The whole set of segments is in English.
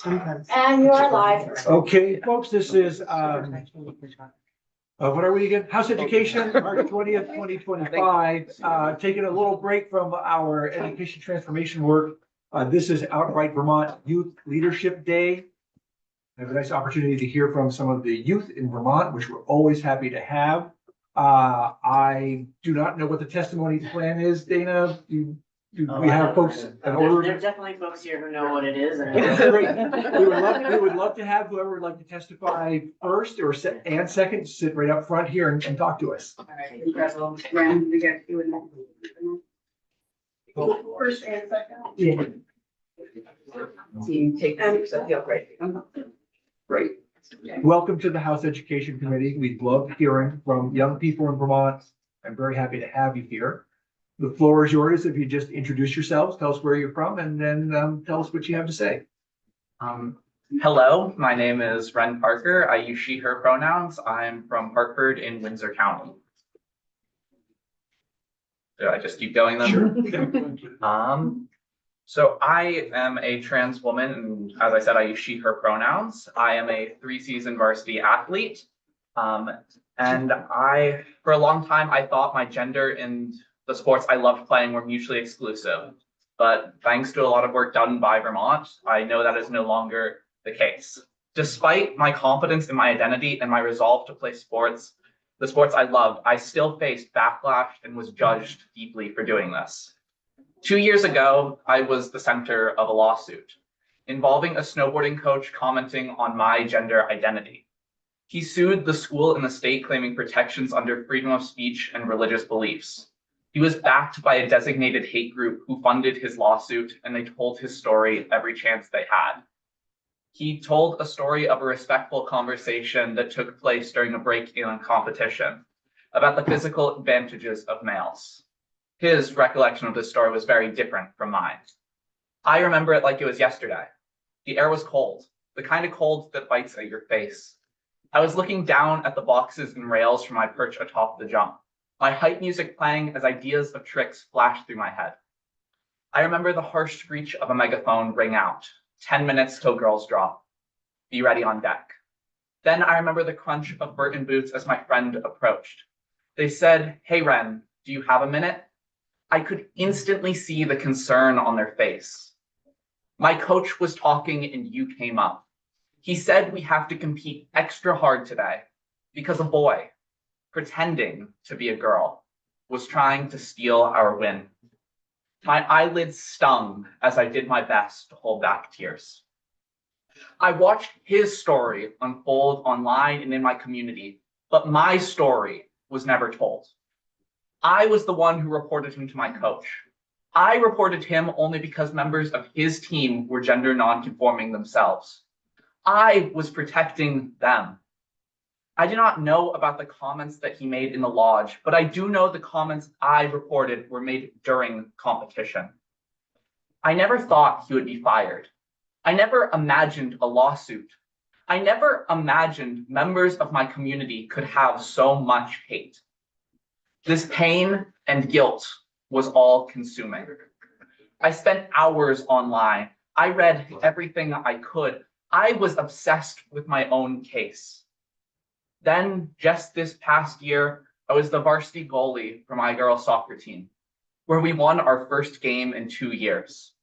And you are live. Okay, folks, this is, what are we again? House Education, March 20th, 2025. Taking a little break from our education transformation work. This is Outright Vermont Youth Leadership Day. I have a nice opportunity to hear from some of the youth in Vermont, which we're always happy to have. I do not know what the testimony plan is, Dana. Do we have folks in order? There's definitely folks here who know what it is. Great. We would love to have whoever would like to testify first or second, sit right up front here and talk to us. All right, you guys will run, we got you and first and second. Yeah. You take them, so feel great. Great. Welcome to the House Education Committee. We love hearing from young people in Vermont. I'm very happy to have you here. The floor is yours. If you just introduce yourselves, tell us where you're from, and then tell us what you have to say. Hello, my name is Ren Parker. I use she, her pronouns. I'm from Hartford in Windsor County. Do I just keep going then? Sure. So I am a trans woman, and as I said, I use she, her pronouns. I am a 3-season varsity athlete. And for a long time, I thought my gender and the sports I loved playing were mutually exclusive. But thanks to a lot of work done by Vermont, I know that is no longer the case. Despite my confidence in my identity and my resolve to play sports, the sports I loved, I still faced backlash and was judged deeply for doing this. 2 years ago, I was the center of a lawsuit involving a snowboarding coach commenting on my gender identity. He sued the school and the state claiming protections under freedom of speech and religious beliefs. He was backed by a designated hate group who funded his lawsuit, and they told his story every chance they had. He told a story of a respectful conversation that took place during a break-in competition about the physical advantages of males. His recollection of this story was very different from mine. I remember it like it was yesterday. The air was cold, the kind of cold that bites at your face. I was looking down at the boxes and rails from my perch atop the jump, my hype music playing as ideas of tricks flashed through my head. I remember the harsh screech of a megaphone ring out, 10 minutes till girls drop. Be ready on deck. Then I remember the crunch of Burton boots as my friend approached. They said, "Hey Ren, do you have a minute?" I could instantly see the concern on their face. My coach was talking and you came up. He said we have to compete extra hard today because a boy, pretending to be a girl, was trying to steal our win. My eyelids stung as I did my best to hold back tears. I watched his story unfold online and in my community, but my story was never told. I was the one who reported him to my coach. I reported him only because members of his team were gender non-conforming themselves. I was protecting them. I do not know about the comments that he made in the lodge, but I do know the comments I reported were made during competition. I never thought he would be fired. I never imagined a lawsuit. I never imagined members of my community could have so much hate. This pain and guilt was all consuming. I spent hours online. I read everything I could. I was obsessed with my own case. Then, just this past year, I was the varsity goalie for my girls' soccer team, where we won our first game in 2 years.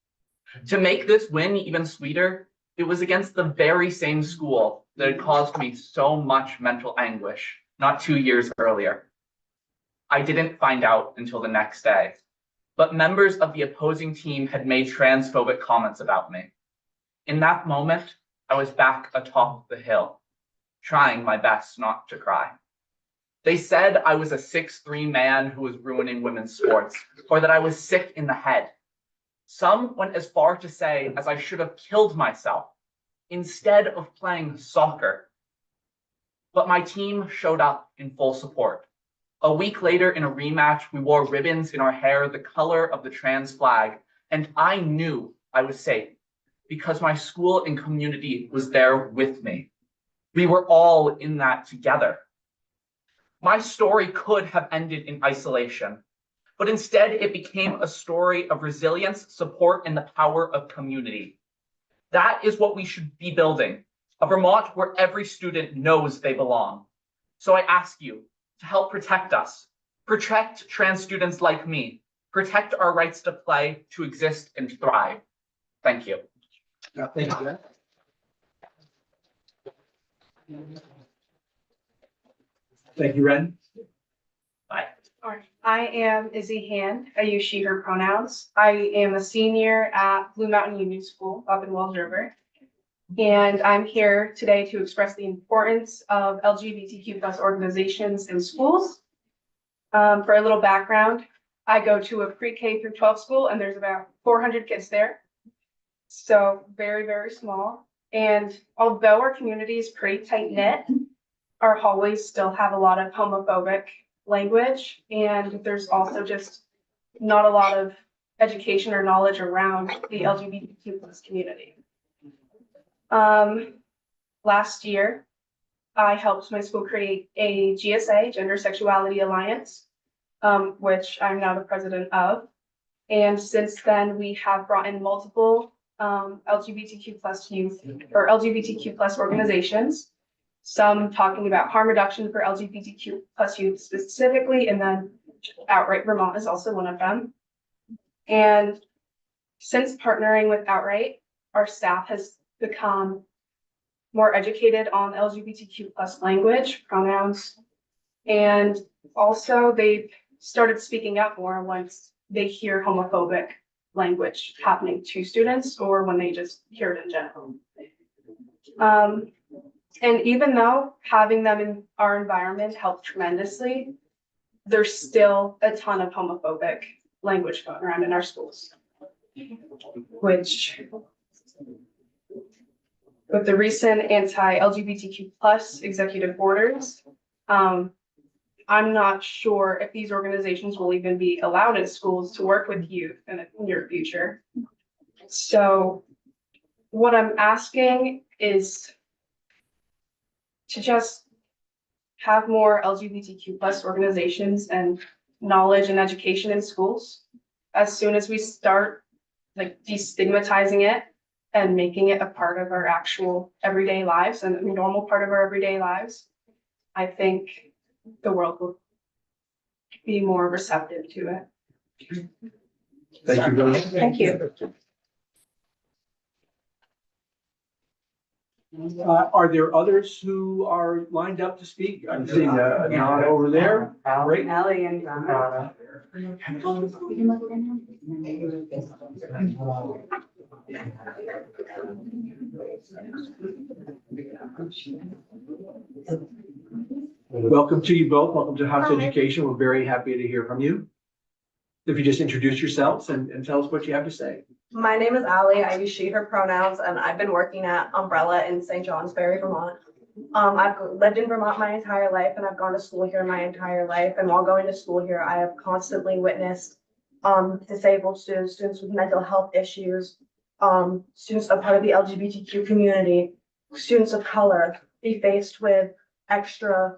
To make this win even sweeter, it was against the very same school that had caused me so much mental anguish not 2 years earlier. I didn't find out until the next day, but members of the opposing team had made transphobic comments about me. In that moment, I was back atop the hill, trying my best not to cry. They said I was a 6'3" man who was ruining women's sports, or that I was sick in the head. Some went as far to say as I should have killed myself instead of playing soccer. But my team showed up in full support. A week later in a rematch, we wore ribbons in our hair the color of the trans flag, and I knew I was safe because my school and community was there with me. We were all in that together. My story could have ended in isolation, but instead it became a story of resilience, support, and the power of community. That is what we should be building, a Vermont where every student knows they belong. So I ask you to help protect us, protect trans students like me, protect our rights to play, to exist, and thrive. Thank you. Thank you, Jen. Thank you, Ren. Bye. I am Izzy Hand. I use she, her pronouns. I am a senior at Blue Mountain Union School up in Wells River. And I'm here today to express the importance of LGBTQ plus organizations in schools. For a little background, I go to a pre-K through 12 school and there's about 400 kids there. So very, very small. And although our community is pretty tight knit, our hallways still have a lot of homophobic language. And there's also just not a lot of education or knowledge around the LGBTQ plus community. Last year, I helped my school create a GSA, Gender Sexuality Alliance, which I'm now the president of. And since then, we have brought in multiple LGBTQ plus youth or LGBTQ plus organizations, some talking about harm reduction for LGBTQ plus youth specifically, and then Outright Vermont is also one of them. And since partnering with Outright, our staff has become more educated on LGBTQ plus language, pronouns, and also they've started speaking up more once they hear homophobic language happening to students or when they just hear it in general. And even though having them in our environment helped tremendously, there's still a ton of homophobic language going around in our schools, which with the recent anti-LGBTQ plus executive orders, I'm not sure if these organizations will even be allowed in schools to work with youth in the near future. So what I'm asking is to just have more LGBTQ plus organizations and knowledge and education in schools. As soon as we start like destigmatizing it and making it a part of our actual everyday lives and a normal part of our everyday lives, I think the world will be more receptive to it. Thank you very much. Thank you. Are there others who are lined up to speak? I'm seeing a nod over there. Great. Allie and Donna. Welcome to you both. Welcome to House Education. We're very happy to hear from you. If you just introduce yourselves and tell us what you have to say. My name is Allie. I use she, her pronouns, and I've been working at Umbrella in St. Johnsbury, Vermont. I've lived in Vermont my entire life, and I've gone to school here my entire life. And while going to school here, I have constantly witnessed disabled students, students with mental health issues, students a part of the LGBTQ community, students of color be faced with extra.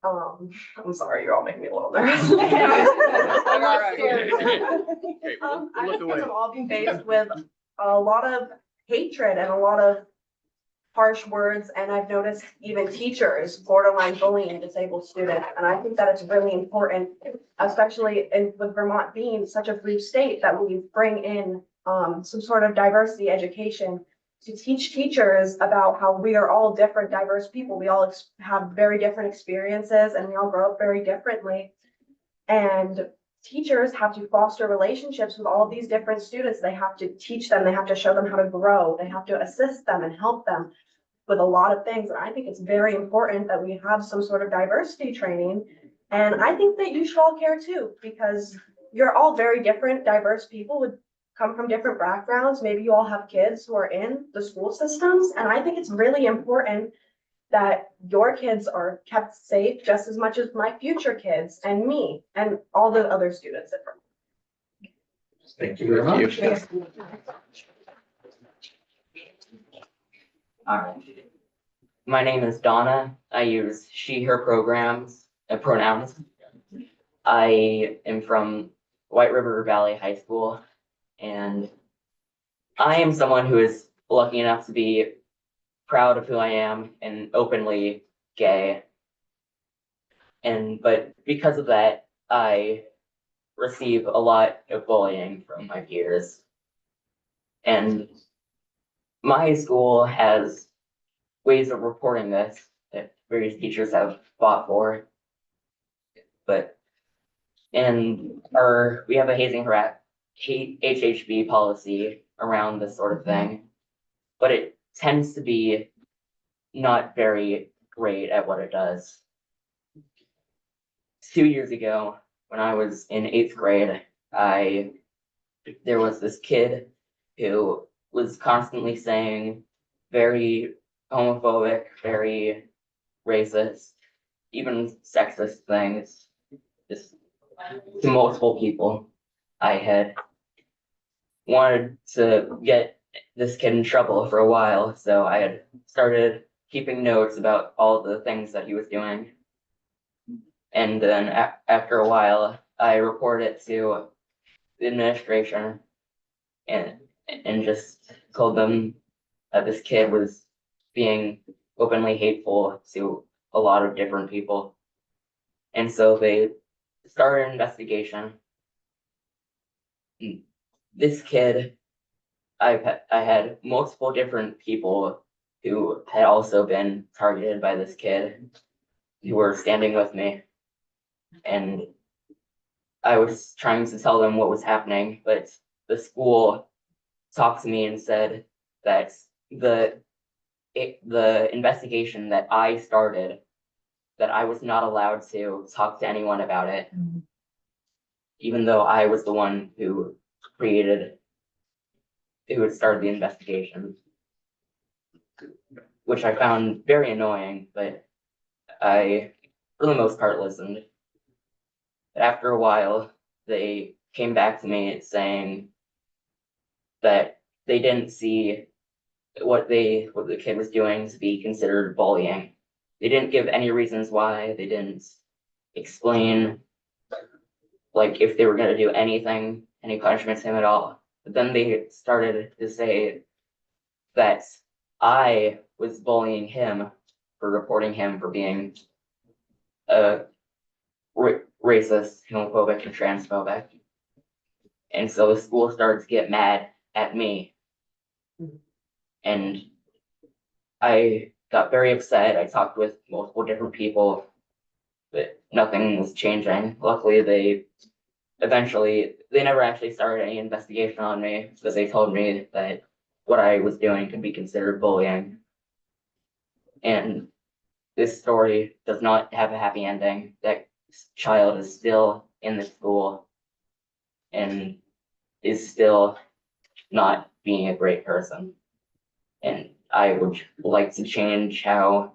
I'm sorry, you're all making me a little nervous. I'm not scared. I just think them all being faced with a lot of hatred and a lot of harsh words, and I've noticed even teachers borderline bullying disabled students, and I think that it's really important, especially with Vermont being such a blue state, that we bring in some sort of diversity education to teach teachers about how we are all different, diverse people. We all have very different experiences and we all grow up very differently. And teachers have to foster relationships with all of these different students. They have to teach them, they have to show them how to grow, they have to assist them and help them with a lot of things. And I think it's very important that we have some sort of diversity training. And I think that you should all care too, because you're all very different, diverse people with come from different backgrounds. Maybe you all have kids who are in the school systems. And I think it's really important that your kids are kept safe just as much as my future kids and me and all the other students at Vermont. Thank you very much. All right. My name is Donna. I use she, her pronouns. I am from White River Valley High School, and I am someone who is lucky enough to be proud of who I am and openly gay. But because of that, I receive a lot of bullying from my peers. And my school has ways of reporting this that various teachers have fought for. But we have a HHB policy around this sort of thing, but it tends to be not very great at what it does. 2 years ago, when I was in 8th grade, there was this kid who was constantly saying very homophobic, very racist, even sexist things, just to multiple people. I had wanted to get this kid in trouble for a while, so I had started keeping notes about all the things that he was doing. And then after a while, I reported it to the administration and just told them that this kid was being openly hateful to a lot of different people. And so they started an investigation. This kid, I had multiple different people who had also been targeted by this kid who were standing with me. And I was trying to tell them what was happening, but the school talked to me and said that the investigation that I started, that I was not allowed to talk to anyone about it, even though I was the one who had started the investigation, which I found very annoying, but I, for the most part, listened. But after a while, they came back to me saying that they didn't see what the kid was doing to be considered bullying. They didn't give any reasons why. They didn't explain, like, if they were going to do anything, any punishment to him at all. But then they started to say that I was bullying him for reporting him for being racist, homophobic, and transphobic. And so the school started to get mad at me. And I got very upset. I talked with multiple different people, but nothing was changing. Luckily, they never actually started any investigation on me because they told me that what I was doing could be considered bullying. And this story does not have a happy ending. That child is still in the school and is still not being a great person. And I would like to change how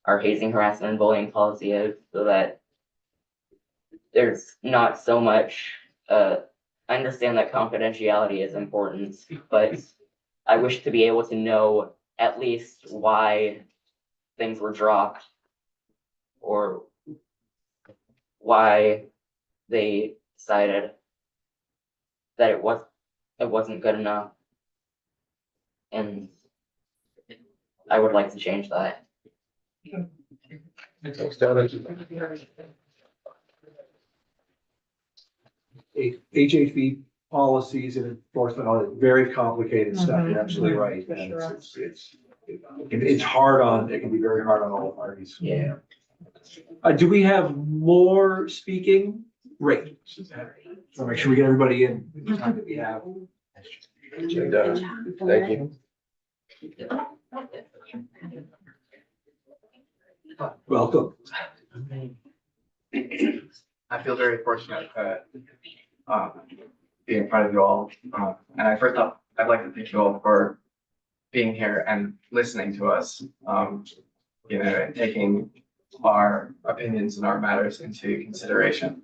our hazing, harassment, and bullying policy is so that there's not so much, I understand that confidentiality is important, but I wish to be able to know at least why things were dropped or why they decided that it wasn't good enough. And I would like to change that. HHV policies and enforcement are very complicated stuff. You're absolutely right. And it's hard on, it can be very hard on all parties. Yeah. Do we have more speaking? Great. So make sure we get everybody in the time that we have. Thank you. Welcome. I feel very fortunate to be in front of you all. And first off, I'd like to thank you all for being here and listening to us, and taking our opinions and our matters into consideration.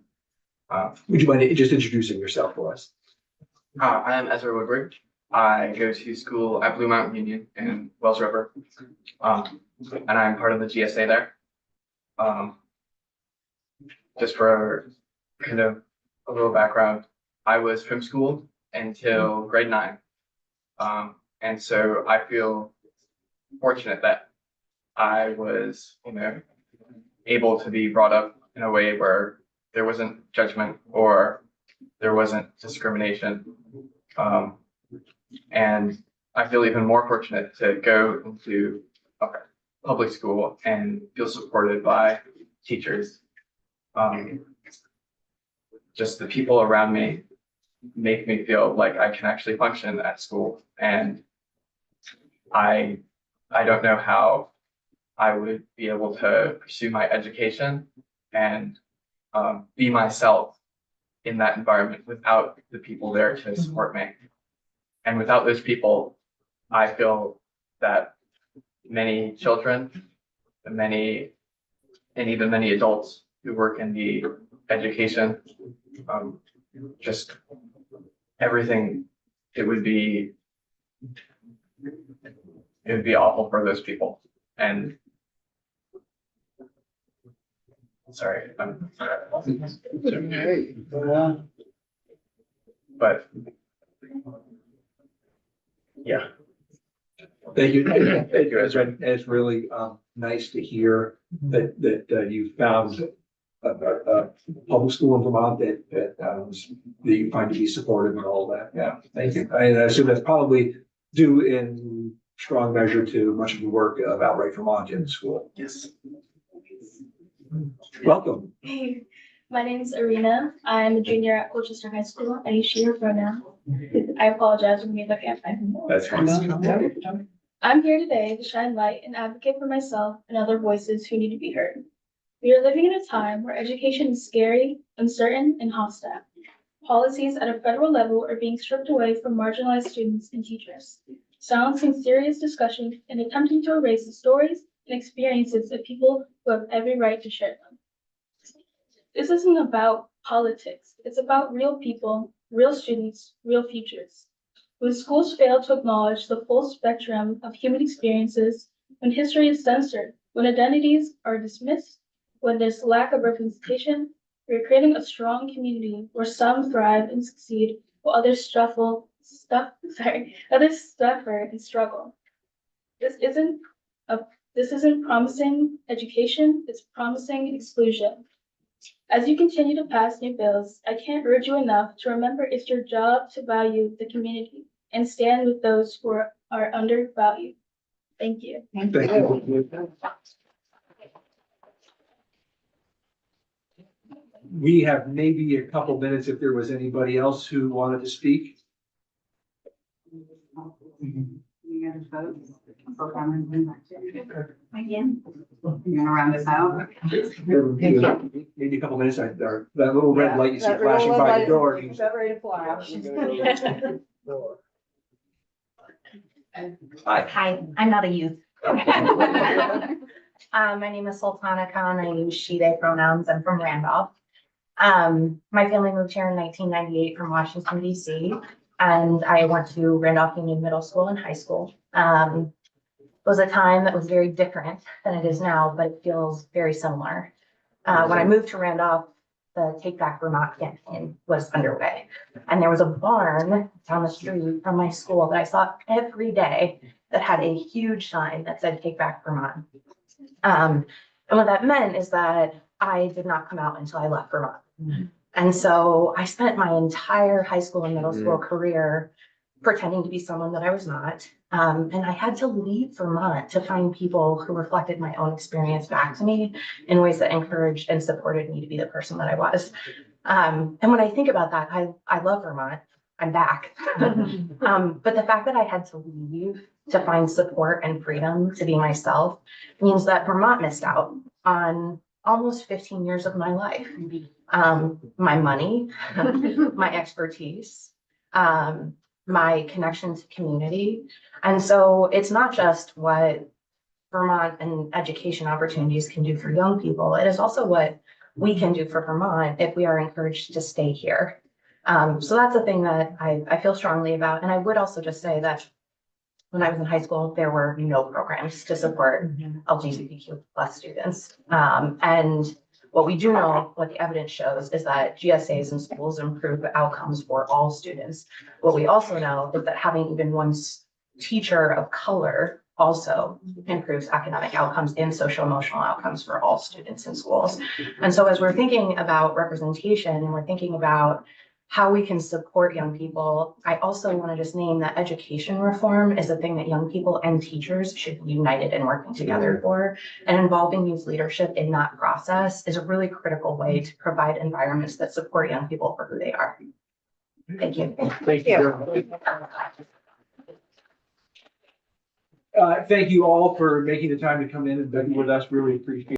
Would you mind just introducing yourself for us? I am Ezra Woodward. I go to school at Blue Mountain Union in Wells River, and I'm part of the GSA there. Just for kind of a little background, I was homeschooled until grade 9. And so I feel fortunate that I was, able to be brought up in a way where there wasn't judgment or there wasn't discrimination. And I feel even more fortunate to go into a public school and feel supported by teachers. Just the people around me make me feel like I can actually function at school. And I don't know how I would be able to pursue my education and be myself in that environment without the people there to support me. And without those people, I feel that many children, and even many adults who work in the education, just everything, it would be awful for those people. And sorry, but yeah. Thank you. Thank you, Ezra. It's really nice to hear that you found a public school in Vermont that you find to be supportive and all that. Yeah, thank you. I assume that's probably due in strong measure to much of the work of Outright Vermont in the school. Yes. Welcome. Hey, my name is Arena. I'm a junior at Colchester High School. I use she, her pronoun. I apologize when you look at my That's fine. I'm here today to shine light and advocate for myself and other voices who need to be heard. We are living in a time where education is scary, uncertain, and hostile. Policies at a federal level are being stripped away from marginalized students and teachers, silencing serious discussions and attempting to erase the stories and experiences of people who have every right to share them. This isn't about politics. It's about real people, real students, real futures. When schools fail to acknowledge the full spectrum of human experiences, when history is censored, when identities are dismissed, when there's lack of representation, we're creating a strong community where some thrive and succeed while others suffer and struggle. This isn't promising education, it's promising exclusion. As you continue to pass new bills, I can't urge you enough to remember it's your job to value the community and stand with those who are undervalued. Thank you. Thank you. We have maybe a couple minutes if there was anybody else who wanted to speak. Again, you're gonna round this out? Maybe a couple minutes, that little red light you see flashing by the door. Hi, I'm not a youth. My name is Sultana Khan. I use she, they pronouns. I'm from Randolph. My family moved here in 1998 from Washington, DC, and I went to Randolph Union Middle School and high school. It was a time that was very different than it is now, but it feels very similar. When I moved to Randolph, the Take Back Vermont campaign was underway. And there was a barn down the street from my school that I saw every day that had a huge sign that said Take Back Vermont. And what that meant is that I did not come out until I left Vermont. And so I spent my entire high school and middle school career pretending to be someone that I was not. And I had to leave Vermont to find people who reflected my own experience back to me in ways that encouraged and supported me to be the person that I was. And when I think about that, I love Vermont. I'm back. But the fact that I had to leave to find support and freedom to be myself means that Vermont missed out on almost 15 years of my life. My money, my expertise, my connection to community. And so it's not just what Vermont and education opportunities can do for young people. It is also what we can do for Vermont if we are encouraged to stay here. So that's a thing that I feel strongly about. And I would also just say that when I was in high school, there were no programs to support LGBTQ+ students. And What we do know, what the evidence shows, is that GSAs in schools improve outcomes for all students. What we also know is that having even one teacher of color also improves academic outcomes and social emotional outcomes for all students in schools. And so as we're thinking about representation and we're thinking about how we can support young people, I also want to just name that education reform is a thing that young people and teachers should be united in working together for. And involving youth leadership in that process is a really critical way to provide environments that support young people for who they are. Thank you. Thank you. Thank you all for making the time to come in and be with us. Really appreciate it.